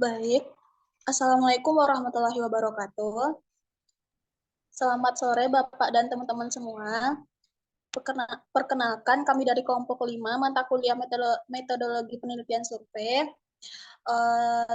Baik, Assalamualaikum warahmatullahi wabarakatuh. Selamat sore Bapak dan teman-teman semua. Perkenalkan kami dari kelompok 5 mata kuliah metodologi penelitian survei.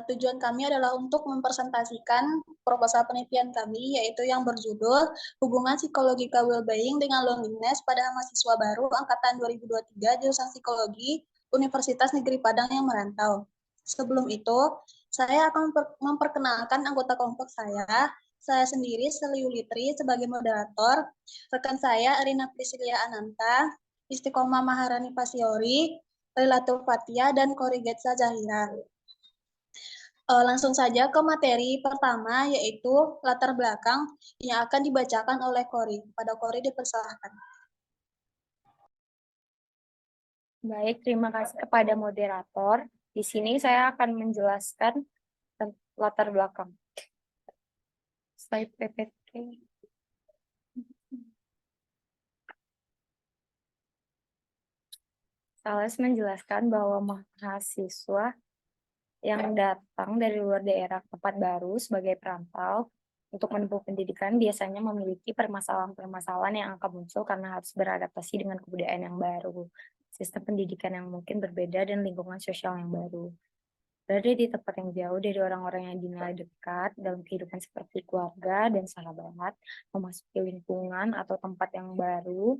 Tujuan kami adalah untuk mempresentasikan proposal penelitian kami, yaitu yang berjudul Hubungan Psikologika Wellbeing dengan Loneliness pada Mahasiswa Baru Angkatan 2023 jurusan Psikologi Universitas Negeri Padang yang merantau. Sebelum itu, saya akan memperkenalkan anggota kelompok saya. Saya sendiri, Seliulitri, sebagai moderator. Rekan saya, Arina Priscilia Ananta, Istiqomah Maharani Pasiori, Lailatul Fatia, dan Korigetsa Zahira. Langsung saja ke materi pertama, yaitu latar belakang yang akan dibacakan oleh Kori. Pada Kori dipersilahkan. Baik, terima kasih kepada moderator. Di sini saya akan menjelaskan latar belakang. Slide PPT. Sales menjelaskan bahwa mahasiswa yang datang dari luar daerah tempat baru sebagai perantau untuk menempuh pendidikan biasanya memiliki permasalahan-permasalahan yang akan muncul karena harus beradaptasi dengan kebudayaan yang baru, sistem pendidikan yang mungkin berbeda, dan lingkungan sosial yang baru. Berada di tempat yang jauh dari orang-orang yang dinilai dekat dalam kehidupan seperti keluarga dan sahabat, memasuki lingkungan atau tempat yang baru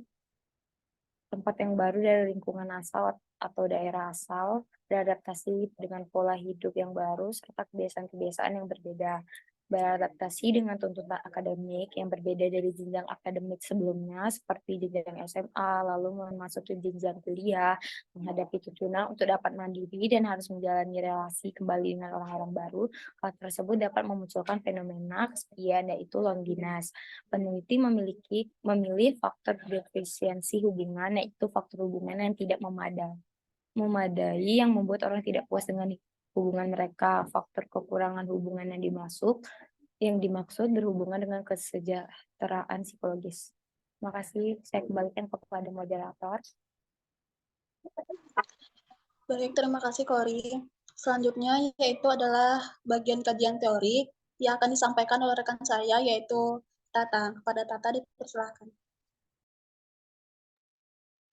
dari lingkungan asal atau daerah asal, beradaptasi dengan pola hidup yang baru, serta kebiasaan-kebiasaan yang berbeda. Beradaptasi dengan tuntutan akademik yang berbeda dari jenjang akademik sebelumnya, seperti jenjang SMA, lalu memasuki jenjang kuliah, menghadapi tuntutan untuk dapat mandiri dan harus menjalani relasi kembali dengan orang-orang baru. Hal tersebut dapat memunculkan fenomena kesepian, yaitu loneliness. Peneliti memilih faktor defisiensi hubungan, yaitu faktor hubungan yang tidak memadai yang membuat orang tidak puas dengan hubungan mereka. Faktor kekurangan hubungan yang dimaksud berhubungan dengan kesejahteraan psikologis. Terima kasih. Saya kembalikan kepada moderator. Baik, terima kasih Kori. Selanjutnya yaitu adalah bagian kajian teori yang akan disampaikan oleh rekan saya, yaitu Tata. Kepada Tata dipersilahkan.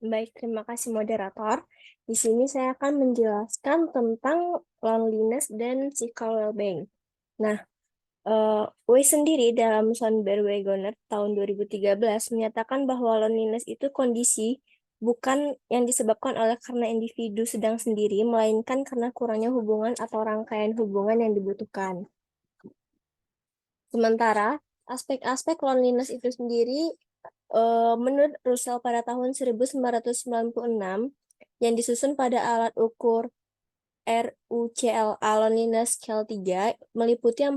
Baik, terima kasih moderator. Di sini saya akan menjelaskan tentang loneliness dan psycho well-being. Nah, Way sendiri dalam Sonberg-Wegener tahun 2013 menyatakan bahwa loneliness itu kondisi bukan yang disebabkan karena individu sedang sendiri, melainkan karena kurangnya hubungan atau rangkaian hubungan yang dibutuhkan. Sementara, aspek-aspek loneliness itu sendiri menurut Russell pada tahun 1996 yang disusun pada alat ukur RUCLA Loneliness Scale 3 meliputi yang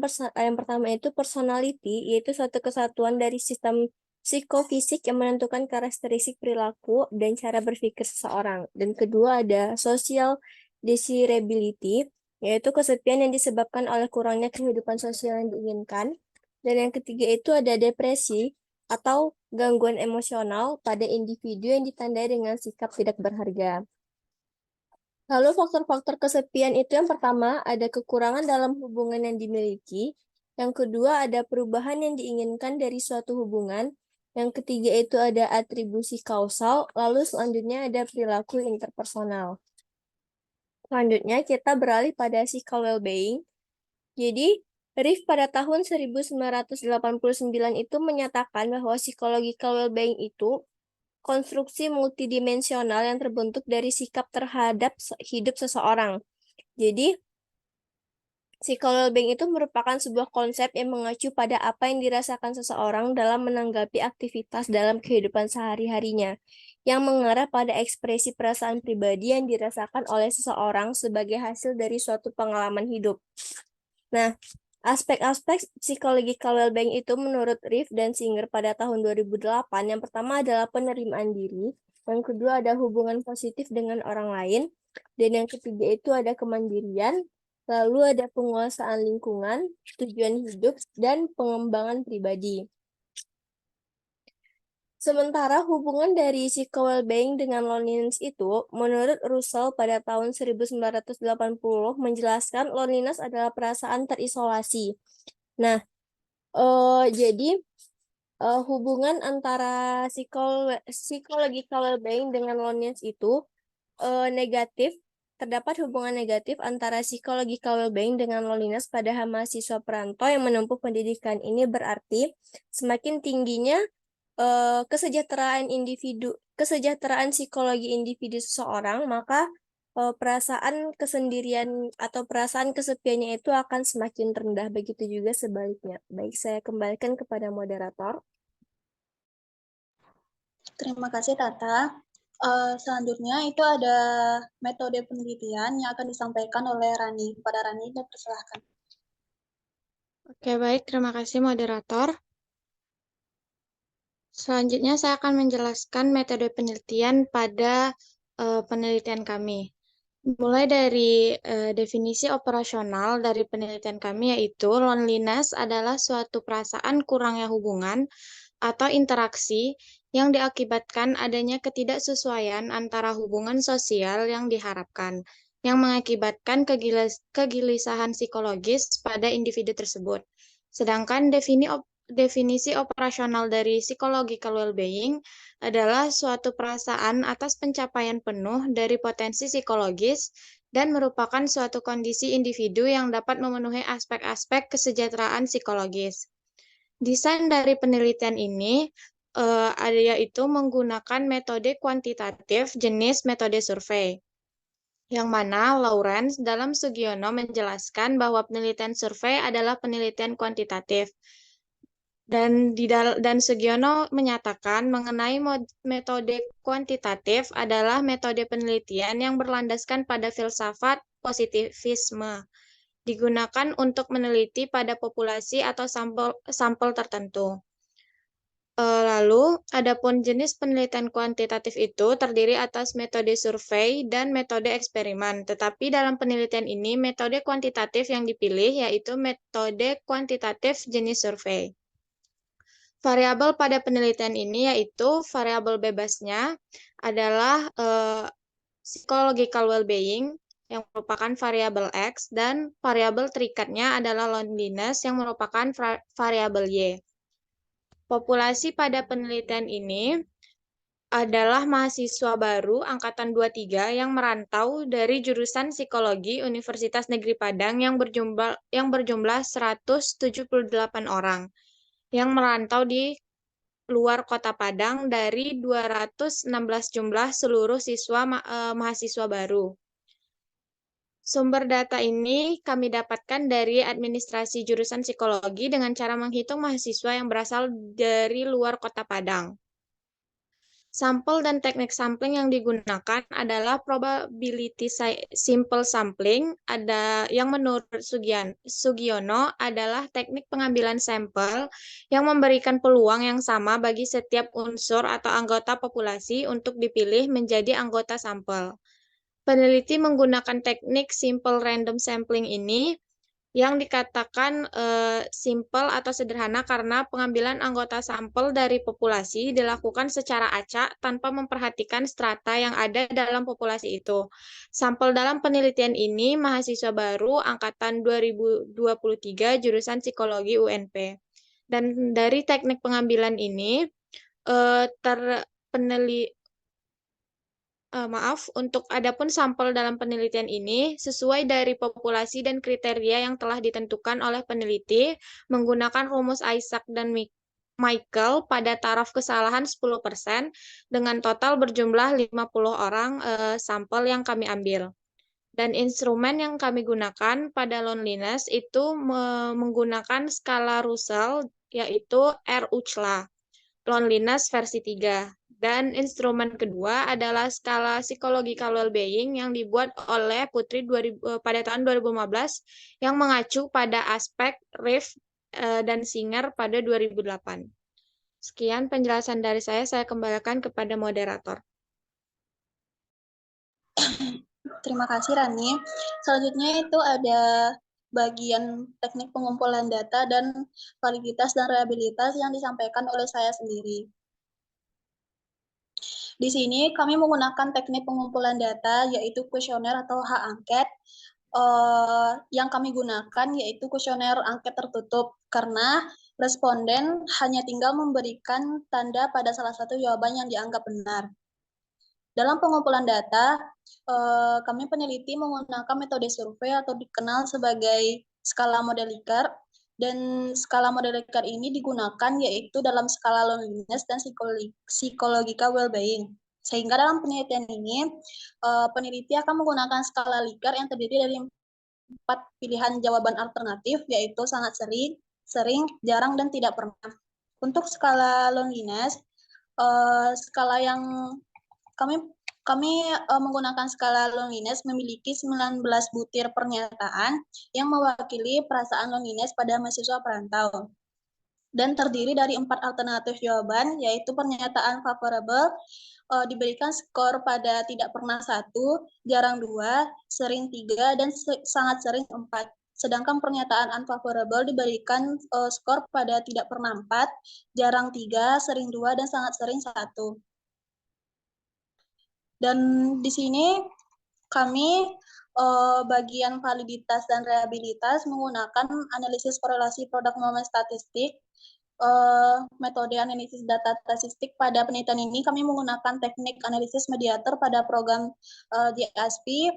pertama itu personality, yaitu suatu kesatuan dari sistem psikofisik yang menentukan karakteristik perilaku dan cara berpikir seseorang. Dan kedua ada social desirability, yaitu kesepian yang disebabkan oleh kurangnya kehidupan sosial yang diinginkan. Dan yang ketiga itu ada depresi atau gangguan emosional pada individu yang ditandai dengan sikap tidak berharga. Lalu faktor-faktor kesepian itu yang pertama ada kekurangan dalam hubungan yang dimiliki, yang kedua ada perubahan yang diinginkan dari suatu hubungan, yang ketiga itu ada atribusi kausal, lalu selanjutnya ada perilaku interpersonal. Selanjutnya kita beralih pada psycho well-being. Jadi, Riff pada tahun 1989 itu menyatakan bahwa psychological well-being itu konstruksi multidimensional yang terbentuk dari sikap terhadap hidup seseorang. Jadi, psychological well-being itu merupakan sebuah konsep yang mengacu pada apa yang dirasakan seseorang dalam menanggapi aktivitas dalam kehidupan sehari-harinya, yang mengarah pada ekspresi perasaan pribadi yang dirasakan oleh seseorang sebagai hasil dari suatu pengalaman hidup. Nah, aspek-aspek psychological well-being itu menurut Riff dan Singer pada tahun 2008, yang pertama adalah penerimaan diri, yang kedua ada hubungan positif dengan orang lain, dan yang ketiga itu ada kemandirian, lalu ada penguasaan lingkungan, tujuan hidup, dan pengembangan pribadi. Sementara hubungan dari psycho-wellbeing dengan loneliness itu, menurut Russell pada tahun 1980 menjelaskan loneliness adalah perasaan terisolasi. Nah, jadi hubungan antara psychological well-being dengan loneliness itu negatif. Terdapat hubungan negatif antara psychological well-being dengan loneliness pada mahasiswa perantau yang menempuh pendidikan. Ini berarti semakin tingginya kesejahteraan psikologi individu seseorang, maka perasaan kesendirian atau perasaan kesepiannya itu akan semakin rendah. Begitu juga sebaliknya. Baik, saya kembalikan kepada moderator. Terima kasih, Tata. Selanjutnya itu ada metode penelitian yang akan disampaikan oleh Rani. Kepada Rani, dipersilahkan. Oke, baik. Terima kasih, moderator. Selanjutnya saya akan menjelaskan metode penelitian pada penelitian kami. Mulai dari definisi operasional dari penelitian kami, yaitu loneliness adalah suatu perasaan kurangnya hubungan atau interaksi yang diakibatkan adanya ketidaksesuaian antara hubungan sosial yang diharapkan, yang mengakibatkan kegelisahan psikologis pada individu tersebut. Sedangkan definisi operasional dari psychological well-being adalah suatu perasaan atas pencapaian penuh dari potensi psikologis dan merupakan suatu kondisi individu yang dapat memenuhi aspek-aspek kesejahteraan psikologis. Desain dari penelitian ini yaitu menggunakan metode kuantitatif jenis metode survei, yang mana Lawrence dalam Sugiono menjelaskan bahwa penelitian survei adalah penelitian kuantitatif. Dan Sugiono menyatakan mengenai metode kuantitatif adalah metode penelitian yang berlandaskan pada filsafat positivisme, digunakan untuk meneliti pada populasi atau sampel tertentu. Lalu, adapun jenis penelitian kuantitatif itu terdiri atas metode survei dan metode eksperimen. Tetapi dalam penelitian ini, metode kuantitatif yang dipilih yaitu metode kuantitatif jenis survei. Variabel pada penelitian ini yaitu variabel bebasnya adalah psychological well-being yang merupakan variabel X dan variabel terikatnya adalah loneliness yang merupakan variabel Y. Populasi pada penelitian ini adalah mahasiswa baru Angkatan 23 yang merantau dari jurusan Psikologi Universitas Negeri Padang yang berjumlah 178 orang, yang merantau di luar kota Padang dari 216 jumlah seluruh siswa mahasiswa baru. Sumber data ini kami dapatkan dari administrasi jurusan psikologi dengan cara menghitung mahasiswa yang berasal dari luar kota Padang. Sampel dan teknik sampling yang digunakan adalah probability simple sampling, yang menurut Sugiono adalah teknik pengambilan sampel yang memberikan peluang yang sama bagi setiap unsur atau anggota populasi untuk dipilih menjadi anggota sampel. Peneliti menggunakan teknik simple random sampling ini yang dikatakan simple atau sederhana karena pengambilan anggota sampel dari populasi dilakukan secara acak tanpa memperhatikan strata yang ada dalam populasi itu. Sampel dalam penelitian ini mahasiswa baru Angkatan 2023 jurusan Psikologi UNP. Dan dari teknik pengambilan ini, untuk adapun sampel dalam penelitian ini sesuai dari populasi dan kriteria yang telah ditentukan oleh peneliti menggunakan rumus Isaac dan Michael pada taraf kesalahan 10% dengan total berjumlah 50 orang sampel yang kami ambil. Dan instrumen yang kami gunakan pada loneliness itu menggunakan skala Russell yaitu R-UCLA, loneliness versi 3. Dan instrumen kedua adalah skala psychological well-being yang dibuat oleh Putri pada tahun 2015 yang mengacu pada aspek Riff dan Singer pada 2008. Sekian penjelasan dari saya kembalikan kepada moderator. Terima kasih, Rani. Selanjutnya itu ada bagian teknik pengumpulan data dan validitas dan reliabilitas yang disampaikan oleh saya sendiri. Di sini kami menggunakan teknik pengumpulan data, yaitu kuesioner atau hak angket. Yang kami gunakan yaitu kuesioner angket tertutup, karena responden hanya tinggal memberikan tanda pada salah satu jawaban yang dianggap benar. Dalam pengumpulan data, kami peneliti menggunakan metode survei atau dikenal sebagai skala model Likert, dan skala model Likert ini digunakan yaitu dalam skala loneliness dan psychological well-being. Sehingga dalam penelitian ini, peneliti akan menggunakan skala Likert yang terdiri dari 4 pilihan jawaban alternatif, yaitu sangat sering, jarang, dan tidak pernah. Untuk skala loneliness, skala yang kami menggunakan skala loneliness memiliki 19 butir pernyataan yang mewakili perasaan loneliness pada mahasiswa perantau. Dan terdiri dari 4 alternatif jawaban, yaitu pernyataan favorable diberikan skor pada tidak pernah 1, jarang 2, sering 3, dan sangat sering 4. Sedangkan pernyataan unfavorable diberikan skor pada tidak pernah 4, jarang 3, sering 2, dan sangat sering 1. Dan di sini kami bagian validitas dan reliabilitas menggunakan analisis korelasi produk moment statistik. Metode analisis data statistik pada penelitian ini kami menggunakan teknik analisis mediator pada program GSP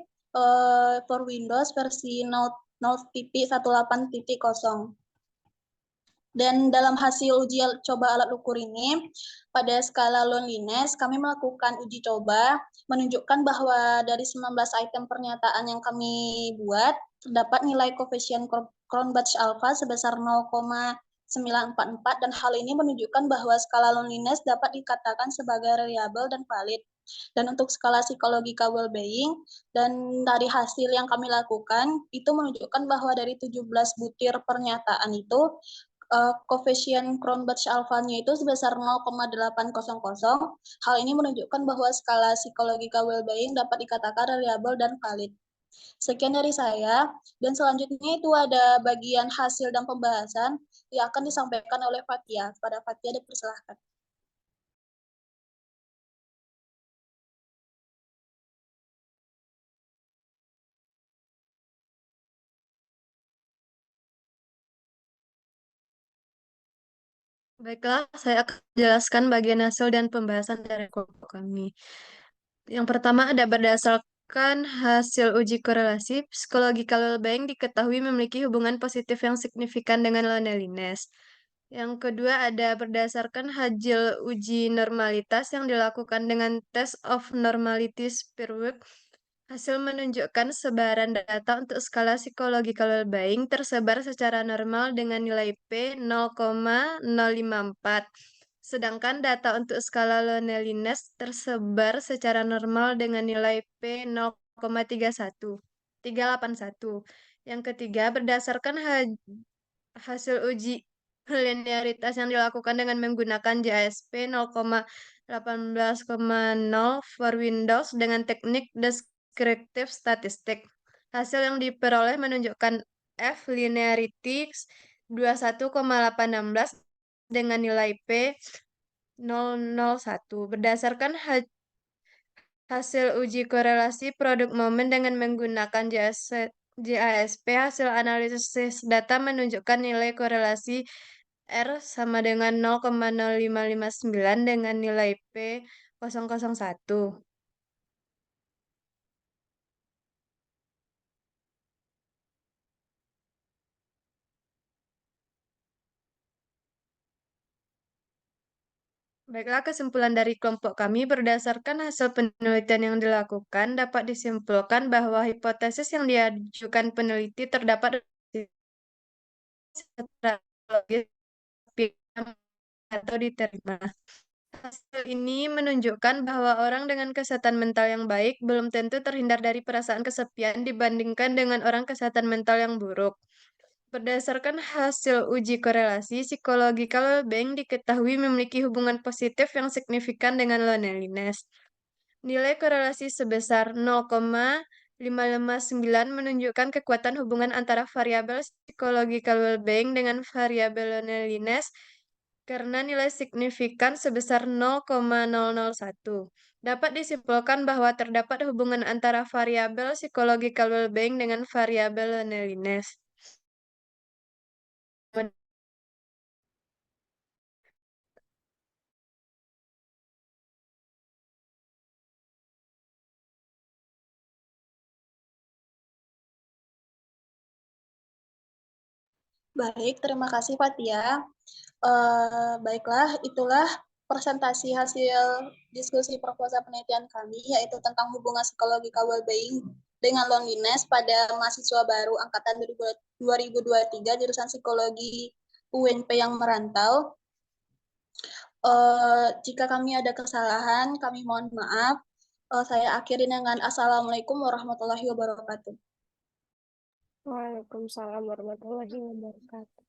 for Windows versi 0.18.0. Dan dalam hasil uji coba alat ukur ini, pada skala loneliness, kami melakukan uji coba menunjukkan bahwa dari 19 item pernyataan yang kami buat, terdapat nilai koefisien Cronbach alpha sebesar 0,944, dan hal ini menunjukkan bahwa skala loneliness dapat dikatakan sebagai reliable dan valid. Dan untuk skala psychological well-being, dan dari hasil yang kami lakukan, itu menunjukkan bahwa dari 17 butir pernyataan itu, koefisien Cronbach alpha-nya itu sebesar 0,800. Hal ini menunjukkan bahwa skala psychological well-being dapat dikatakan reliable dan valid. Sekian dari saya, dan selanjutnya itu ada bagian hasil dan pembahasan yang akan disampaikan oleh Fatia. Pada Fatia dipersilahkan. Baiklah, saya akan menjelaskan bagian hasil dan pembahasan dari kelompok kami. Yang pertama ada berdasarkan hasil uji korelasi, psychological well-being diketahui memiliki hubungan positif yang signifikan dengan loneliness. Yang kedua ada berdasarkan hasil uji normalitas yang dilakukan dengan test of normalities per week. Hasil menunjukkan sebaran data untuk skala psychological well-being tersebar secara normal dengan nilai P 0,054. Sedangkan data untuk skala loneliness tersebar secara normal dengan nilai P 0,381. Yang ketiga, berdasarkan hasil uji linearitas yang dilakukan dengan menggunakan JASP 0,18,0 for Windows dengan teknik descriptive statistic. Hasil yang diperoleh menunjukkan F linearity 21,816 dengan nilai P 001. Berdasarkan hasil uji korelasi produk momen dengan menggunakan JASP, hasil analisis data menunjukkan nilai korelasi R sama dengan 0,0559 dengan nilai P 001. Baiklah, kesimpulan dari kelompok kami berdasarkan hasil penelitian yang dilakukan dapat disimpulkan bahwa hipotesis yang diajukan peneliti terdapat secara logis atau diterima. Hasil ini menunjukkan bahwa orang dengan kesehatan mental yang baik belum tentu terhindar dari perasaan kesepian dibandingkan dengan orang kesehatan mental yang buruk. Berdasarkan hasil uji korelasi, psychological well-being diketahui memiliki hubungan positif yang signifikan dengan loneliness. Nilai korelasi sebesar 0,559 menunjukkan kekuatan hubungan antara variabel psychological well-being dengan variabel loneliness. karena nilai signifikan sebesar 0,001. Dapat disimpulkan bahwa terdapat hubungan antara variabel psychological well-being dengan variabel loneliness. Baik, terima kasih Fatia. Baiklah, itulah presentasi hasil diskusi proposal penelitian kami, yaitu tentang hubungan psychological well-being dengan loneliness pada mahasiswa baru angkatan 2023 jurusan psikologi UNP yang merantau. Jika kami ada kesalahan, kami mohon maaf. Saya akhiri dengan Assalamualaikum warahmatullahi wabarakatuh. Waalaikumsalam warahmatullahi wabarakatuh.